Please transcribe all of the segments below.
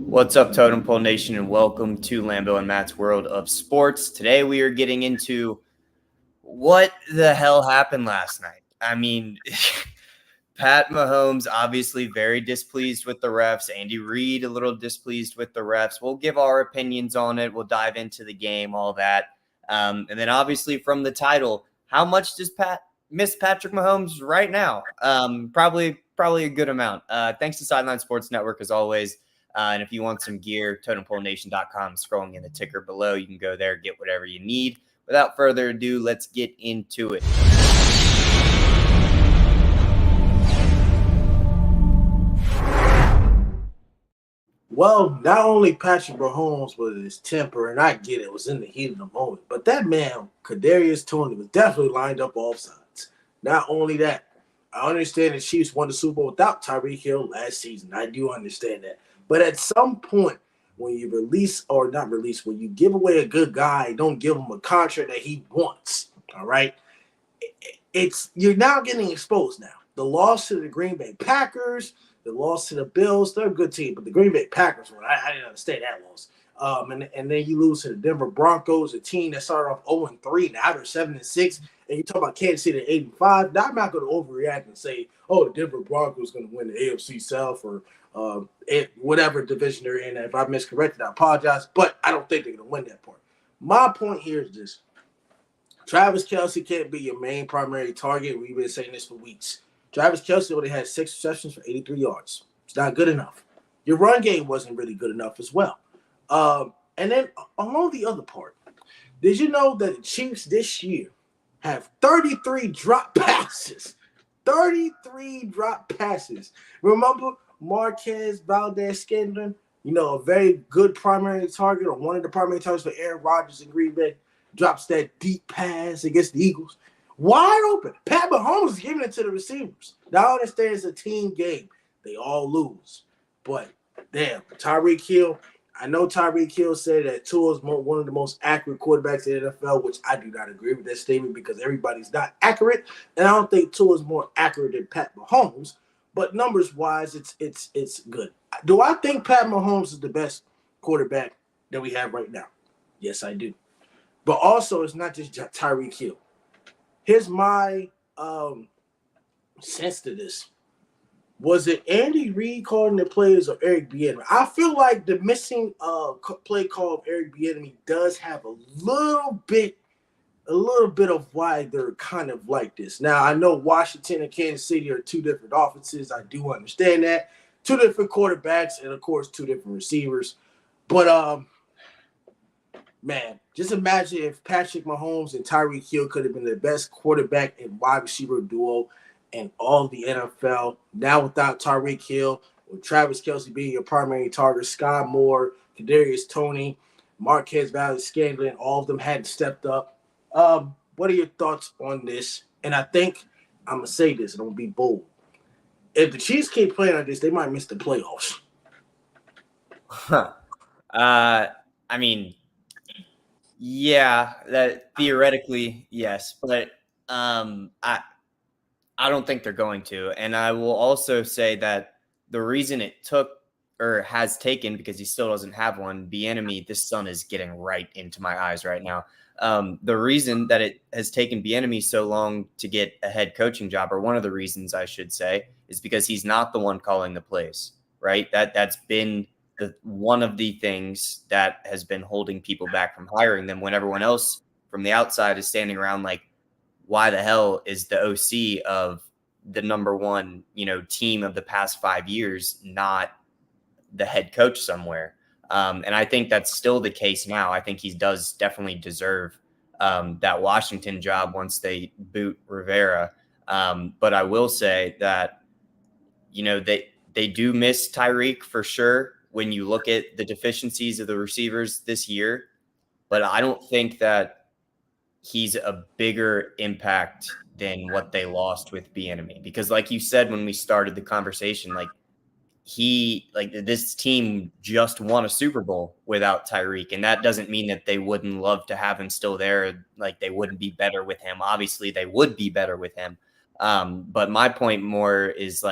What's up, Totem Pole Nation, and welcome to Lambo and Matt's World of Sports. Today we are getting into what the hell happened last night. I mean, Pat Mahomes obviously very displeased with the refs. Andy Reid a little displeased with the refs. We'll give our opinions on it. We'll dive into the game, all that. And then obviously from the title, how much does Pat miss Patrick Mahomes right now? Probably a good amount. Thanks to Sideline Sports Network as always. And if you want some gear, totempolenation.com, scrolling in the ticker below. You can go there, get whatever you need. Without further ado, let's get into it. Well, not only Patrick Mahomes was his temper, and I get it, was in the heat of the moment, but that man, Kadarius Toney, was definitely lined up off sides. Not only that, I understand the Chiefs won the Super Bowl without Tyreek Hill last season. I do understand that. But at some point, when you when you give away a good guy, don't give him a contract that he wants, all right? You're now getting exposed now. The loss to the Green Bay Packers, the loss to the Bills, they're a good team, but the Green Bay Packers, I didn't understand that loss. And then you lose to the Denver Broncos, a team that started off 0-3, now they're 7-6. And you talk about Kansas City at 8-5. Now I'm not going to overreact and say, oh, the Denver Broncos going to win the AFC South or whatever division they're in. If I miscorrected, I apologize, but I don't think they're going to win that part. My point here is this. Travis Kelce can't be your main primary target. We've been saying this for weeks. Travis Kelce only had 6 receptions for 83 yards. It's not good enough. Your run game wasn't really good enough as well. And then along the other part, did you know that the Chiefs this year have 33 drop passes? 33 drop passes. Remember Marquez Valdez-Scantling, a very good primary target, or one of the primary targets for Aaron Rodgers in Green Bay, drops that deep pass against the Eagles. Wide open. Pat Mahomes is giving it to the receivers. Now I understand it's a team game. They all lose. But, damn, Tyreek Hill, I know Tyreek Hill said that Tua is one of the most accurate quarterbacks in the NFL, which I do not agree with that statement because everybody's not accurate. And I don't think Tua is more accurate than Pat Mahomes. But numbers-wise, it's good. Do I think Pat Mahomes is the best quarterback that we have right now? Yes, I do. But also, it's not just Tyreek Hill. Here's my sense to this. Was it Andy Reid calling the plays or Eric Bieniemy? I feel like the missing play call of Eric Bieniemy does have a little bit of why they're kind of like this. Now, I know Washington and Kansas City are two different offenses. I do understand that. Two different quarterbacks and, of course, two different receivers. But, man, just imagine if Patrick Mahomes and Tyreek Hill could have been the best quarterback and wide receiver duo in all the NFL. Now without Tyreek Hill, with Travis Kelce being your primary target, Sky Moore, Kadarius Toney, Marquez Valdez-Scantling, all of them hadn't stepped up. What are your thoughts on this? And I think I'm going to say this, and I'm going to be bold. If the Chiefs keep playing like this, they might miss the playoffs. I mean, yeah, that theoretically, yes, but I don't think they're going to. And I will also say that the reason it took or has taken, because he still doesn't have one, Benenimy, this sun is getting right into my eyes right now. The reason that it has taken Benenimy so long to get a head coaching job, or one of the reasons I should say, is because he's not the one calling the plays, right? That's been one of the things that has been holding people back from hiring them, when everyone else from the outside is standing around like, why the hell is the OC of the number one, team of the past 5 years not the head coach somewhere? And I think that's still the case now. I think he does definitely deserve that Washington job once they boot Rivera. But I will say that, they do miss Tyreek for sure when you look at the deficiencies of the receivers this year. But I don't think that he's a bigger impact than what they lost with Benenimy. Because like you said when we started the conversation, this team just won a Super Bowl without Tyreek, and that doesn't mean that they wouldn't love to have him still there. Like, they wouldn't be better with him. Obviously, they would be better with him. But my point more is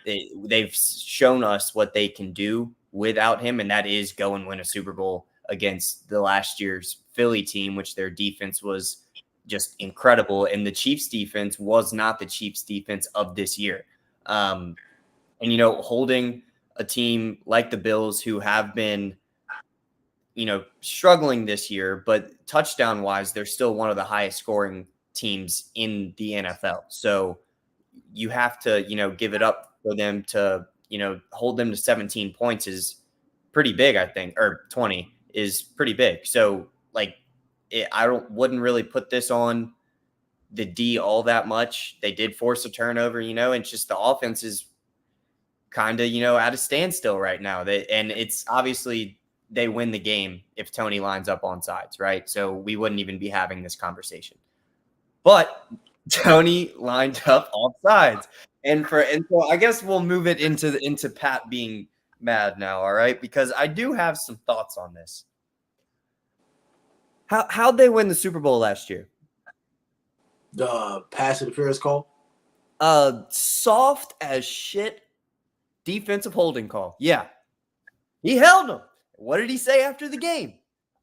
they've shown us what they can do without him, and that is go and win a Super Bowl against the last year's Philly team, which their defense was just incredible. And the Chiefs defense was not the Chiefs defense of this year. And, holding a team like the Bills, who have been, struggling this year, but touchdown wise, they're still one of the highest scoring teams in the NFL. So you have to, give it up for them to, hold them to 17 points is pretty big, I think, or 20 is pretty big. So wouldn't really put this on the D all that much. They did force a turnover, and just the offense is kind of, at a standstill right now. And it's obviously they win the game if Tony lines up on sides, right? So we wouldn't even be having this conversation. But Tony lined up off sides. And so I guess we'll move it into Pat being mad now, all right? Because I do have some thoughts on this. How'd they win the Super Bowl last year? The pass interference call? Soft as shit defensive holding call. Yeah. He held him. What did he say after the game?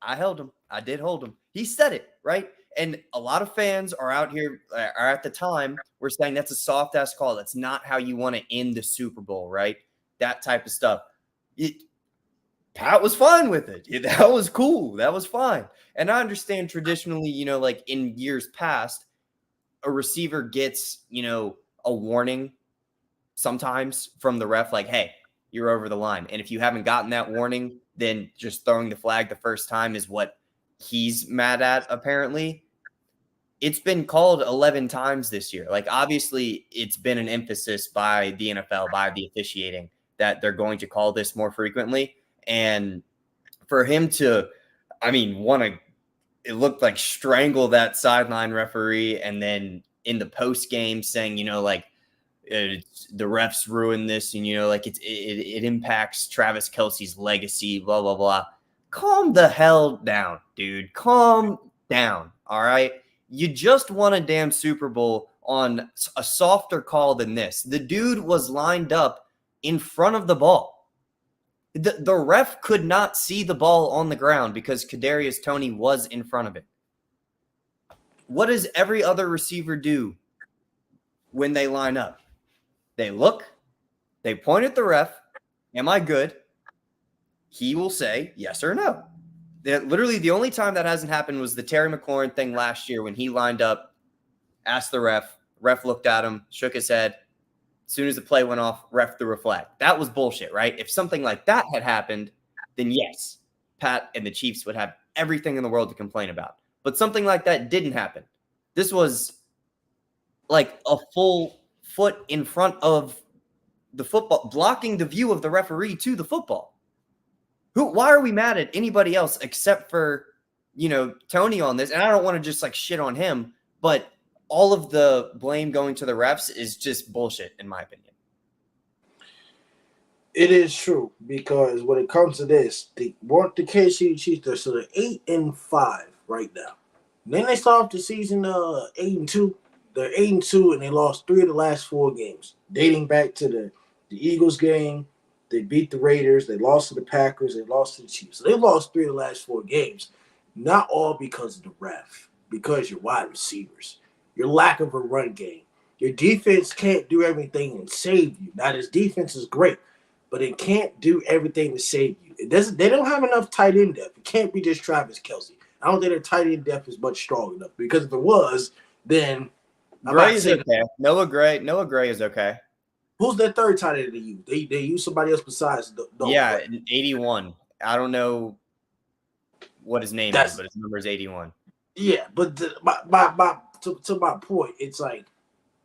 I held him. I did hold him. He said it, right? And a lot of fans are out here, are at the time, we're saying that's a soft-ass call. That's not how you want to end the Super Bowl, right? That type of stuff. Pat was fine with it. That was cool. That was fine. And I understand traditionally, in years past, a receiver gets, a warning sometimes from the ref, like, hey, you're over the line. And if you haven't gotten that warning, then just throwing the flag the first time is what he's mad at, apparently. It's been called 11 times this year. Obviously, it's been an emphasis by the NFL, by the officiating, that they're going to call this more frequently. And for him to, it looked like strangle that sideline referee, and then in the post game saying, the refs ruined this, and it impacts Travis Kelce's legacy, blah blah blah. Calm the hell down, dude. Calm down. All right. You just won a damn Super Bowl on a softer call than this. The dude was lined up in front of the ball. The ref could not see the ball on the ground because Kadarius Toney was in front of it. What does every other receiver do when they line up? They look, they point at the ref. Am I good? He will say yes or no. Literally, the only time that hasn't happened was the Terry McLaurin thing last year when he lined up, asked the ref looked at him, shook his head. As soon as the play went off, ref threw a flag. That was bullshit, right? If something like that had happened, then yes, Pat and the Chiefs would have everything in the world to complain about. But something like that didn't happen. This was like a full foot in front of the football, blocking the view of the referee to the football. Why are we mad at anybody else except for, Tony on this? And I don't want to just shit on him, but all of the blame going to the refs is just bullshit, in my opinion. It is true, because when it comes to this, the KC Chiefs, they're 8-5 right now. And then they start off the season 8-2. They're 8-2, and they lost 3 of the last 4 games, dating back to the Eagles game. They beat the Raiders. They lost to the Packers. They lost to the Chiefs. So they lost 3 of the last 4 games. Not all because of the ref, because your wide receivers, your lack of a run game. Your defense can't do everything and save you. Now, this defense is great, but it can't do everything to save you. They don't have enough tight end depth. It can't be just Travis Kelce. I don't think their tight end depth is much strong enough, because if it was, then Gray is okay. Noah Gray is okay. Who's their third tight end they use? They use somebody else besides the 81. I don't know what his name is, but his number is 81. Yeah, but to my point, it's like,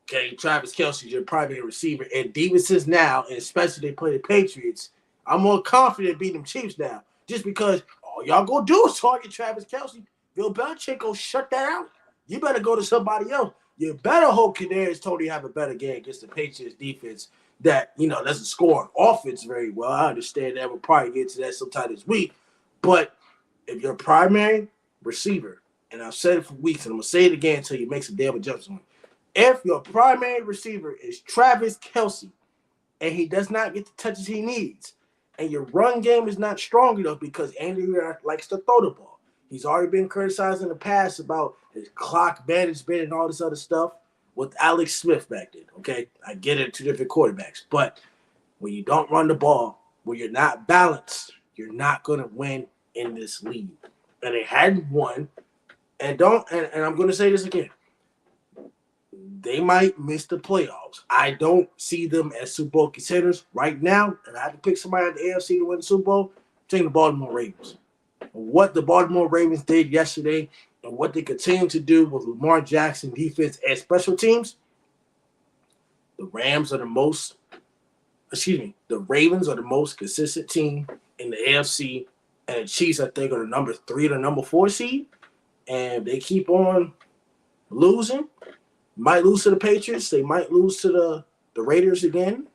okay, Travis Kelce is your primary receiver, and defenses now, and especially they play the Patriots, I'm more confident beating them Chiefs now, just because all y'all gonna do is target Travis Kelce. Bill Belichick gonna shut that out. You better go to somebody else. You better hope Kadarius Toney have a better game against the Patriots defense that, doesn't score on offense very well. I understand that. We'll probably get to that sometime this week. But if your primary receiver, and I've said it for weeks, and I'm going to say it again until you make some damn adjustments, if your primary receiver is Travis Kelce and he does not get the touches he needs, and your run game is not strong enough because Andy Reid likes to throw the ball. He's already been criticized in the past about his clock management and all this other stuff with Alex Smith back then. Okay, I get it, 2 different quarterbacks, but when you don't run the ball, when you're not balanced, you're not going to win in this league. And they hadn't won. And I'm going to say this again. They might miss the playoffs. I don't see them as Super Bowl contenders right now. And I had to pick somebody in the AFC to win the Super Bowl. I'm taking the Baltimore Ravens. What the Baltimore Ravens did yesterday and what they continue to do with Lamar Jackson defense and special teams, the Ravens are the most consistent team in the AFC, and the Chiefs, I think, are the number 3 to number 4 seed, and they keep on losing. Might lose to the Patriots. They might lose to the Raiders again.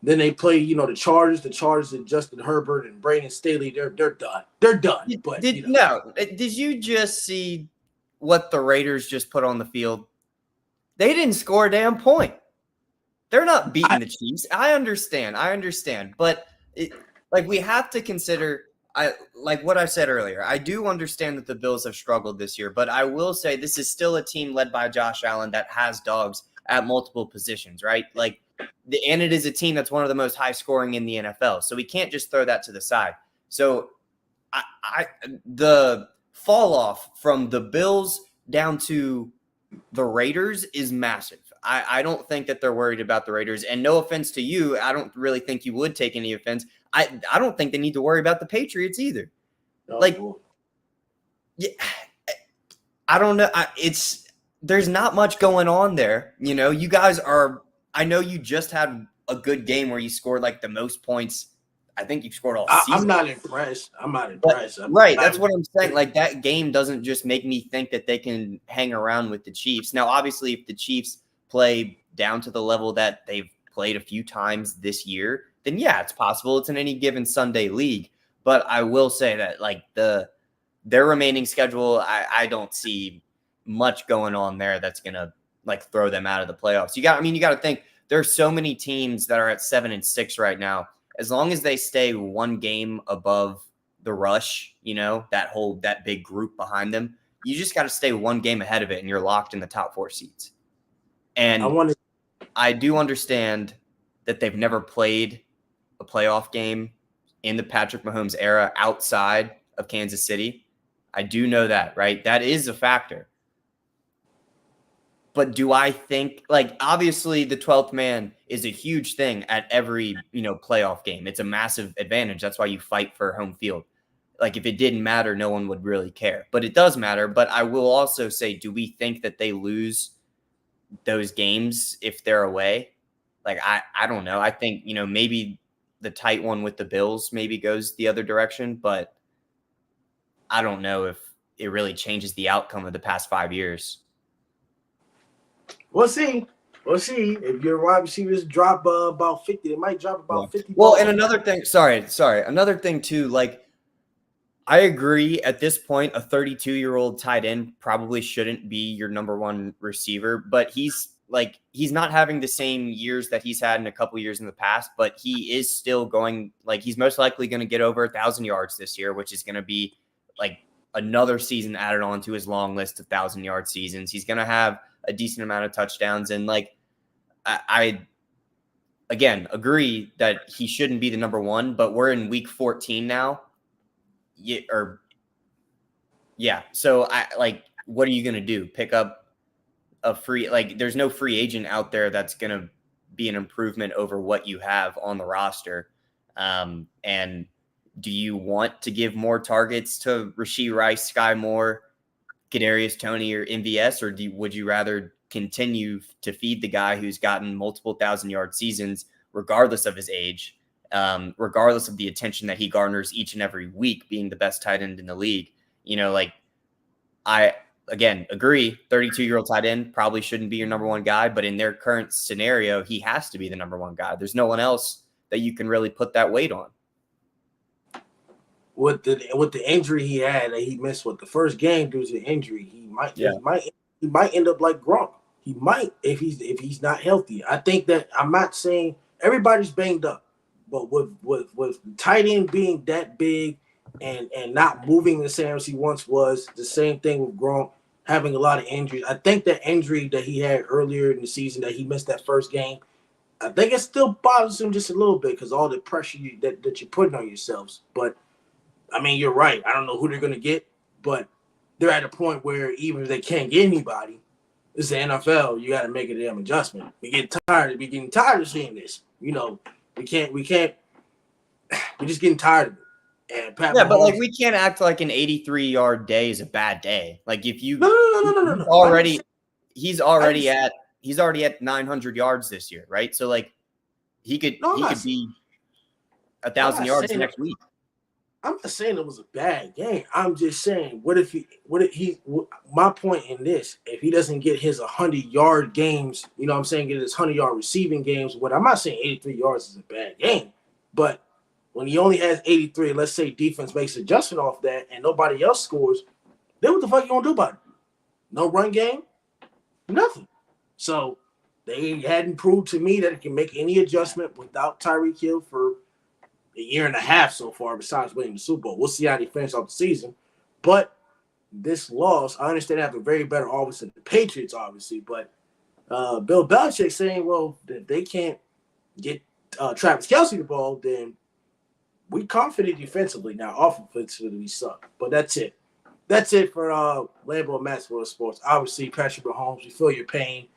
Then they play, the Chargers. The Chargers and Justin Herbert and Brandon Staley, they're done. They're done. But Did you just see what the Raiders just put on the field? They didn't score a damn point. They're not beating the Chiefs. I understand. But we have to consider, like what I said earlier, I do understand that the Bills have struggled this year, but I will say this is still a team led by Josh Allen that has dogs at multiple positions, right? And it is a team that's one of the most high scoring in the NFL. So we can't just throw that to the side. So the fall off from the Bills down to the Raiders is massive. I don't think that they're worried about the Raiders. And no offense to you, I don't really think you would take any offense. I don't think they need to worry about the Patriots either. Yeah, I don't know. There's not much going on there. You guys are. I know you just had a good game where you scored the most points. I think you scored all season. I'm not impressed. Right. That's what I'm saying. That game doesn't just make me think that they can hang around with the Chiefs. Now, obviously, if the Chiefs play down to the level that they've played a few times this year, then yeah, it's possible. It's in any given Sunday league. But I will say that their remaining schedule, I don't see much going on there that's gonna throw them out of the playoffs. You got to think there are so many teams that are at 7-6 right now. As long as they stay one game above the rush, that big group behind them, you just got to stay one game ahead of it, and you're locked in the top 4 seats. And I do understand that they've never played a playoff game in the Patrick Mahomes era outside of Kansas City. I do know that, right? That is a factor. But do I think, obviously the 12th man is a huge thing at every, playoff game. It's a massive advantage. That's why you fight for home field. If it didn't matter, no one would really care. But it does matter. But I will also say, do we think that they lose those games if they're away? I don't know. I think, maybe the tight one with the Bills maybe goes the other direction. But I don't know if it really changes the outcome of the past 5 years. We'll see. If your wide receivers drop about 50, they might drop about 50. Well, and another thing, another thing too, I agree at this point, a 32-year-old tight end probably shouldn't be your number one receiver, but he's not having the same years that he's had in a couple years in the past, but he is still going, he's most likely going to get over 1,000 yards this year, which is going to be another season added on to his long list of 1,000-yard seasons. He's going to have a decent amount of touchdowns. And I again agree that he shouldn't be the number one, but we're in week 14 now. So what are you going to do? Pick up a free, there's no free agent out there that's going to be an improvement over what you have on the roster. And do you want to give more targets to Rashee Rice, Sky Moore, Kadarius Toney, or MVS, or would you rather continue to feed the guy who's gotten multiple 1,000-yard seasons, regardless of his age, regardless of the attention that he garners each and every week, being the best tight end in the league? I again agree, 32-year-old tight end probably shouldn't be your number one guy, but in their current scenario, he has to be the number one guy. There's no one else that you can really put that weight on. With the injury he had, he missed the first game due to injury. He might end up like Gronk. He might if he's not healthy. I think that I'm not saying everybody's banged up, But with tight end being that big and not moving the same as he once was, the same thing with Gronk having a lot of injuries. I think that injury that he had earlier in the season that he missed that first game, I think it still bothers him just a little bit because all the pressure that you're putting on yourselves. But I mean, you're right. I don't know who they're going to get, but they're at a point where even if they can't get anybody, it's the NFL. You got to make a damn adjustment. We're getting tired of seeing this. You know, we can't. We're just getting tired of it. And Pat Yeah, Mahomes, but like we can't act like an 83-yard day is a bad day. Like if you no. he's already at 900 yards this year, right? So like he could be 1,000 yards next week. I'm not saying it was a bad game. I'm just saying, my point in this, if he doesn't get his 100-yard games, you know what I'm saying, get his 100-yard receiving games, I'm not saying 83 yards is a bad game, but when he only has 83, let's say defense makes an adjustment off that and nobody else scores, then what the fuck you gonna do about it? No run game? Nothing. So they hadn't proved to me that it can make any adjustment without Tyreek Hill for a year and a half so far, besides winning the Super Bowl. We'll see how they finish off the season. But this loss, I understand they have a very better offense than the Patriots, obviously, but Bill Belichick saying, well, that they can't get Travis Kelce the ball, then we confident defensively. Now, offensively, we suck. But that's it. That's it for Lambo and Matt's World Sports. Obviously, Patrick Mahomes, we feel your pain.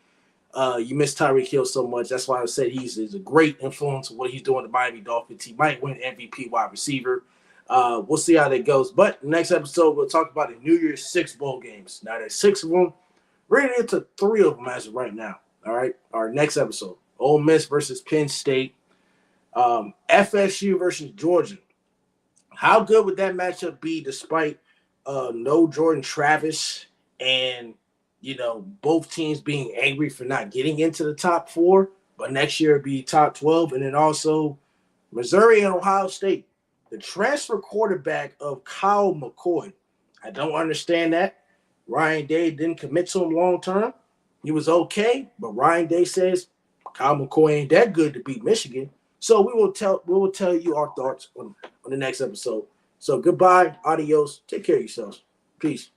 You miss Tyreek Hill so much. That's why I said he's a great influence of what he's doing to Miami Dolphins. He might win MVP wide receiver. We'll see how that goes. But next episode, we'll talk about the New Year's 6 bowl games. Now, there's 6 of them. We're going to get to 3 of them as of right now. All right? Our next episode, Ole Miss versus Penn State. FSU versus Georgia. How good would that matchup be despite no Jordan Travis and, you know, both teams being angry for not getting into the top 4, but next year it'd be top 12. And then also Missouri and Ohio State. The transfer quarterback of Kyle McCoy. I don't understand that. Ryan Day didn't commit to him long term. He was okay, but Ryan Day says Kyle McCoy ain't that good to beat Michigan. So we will tell you our thoughts on the next episode. So goodbye, adios, take care of yourselves. Peace.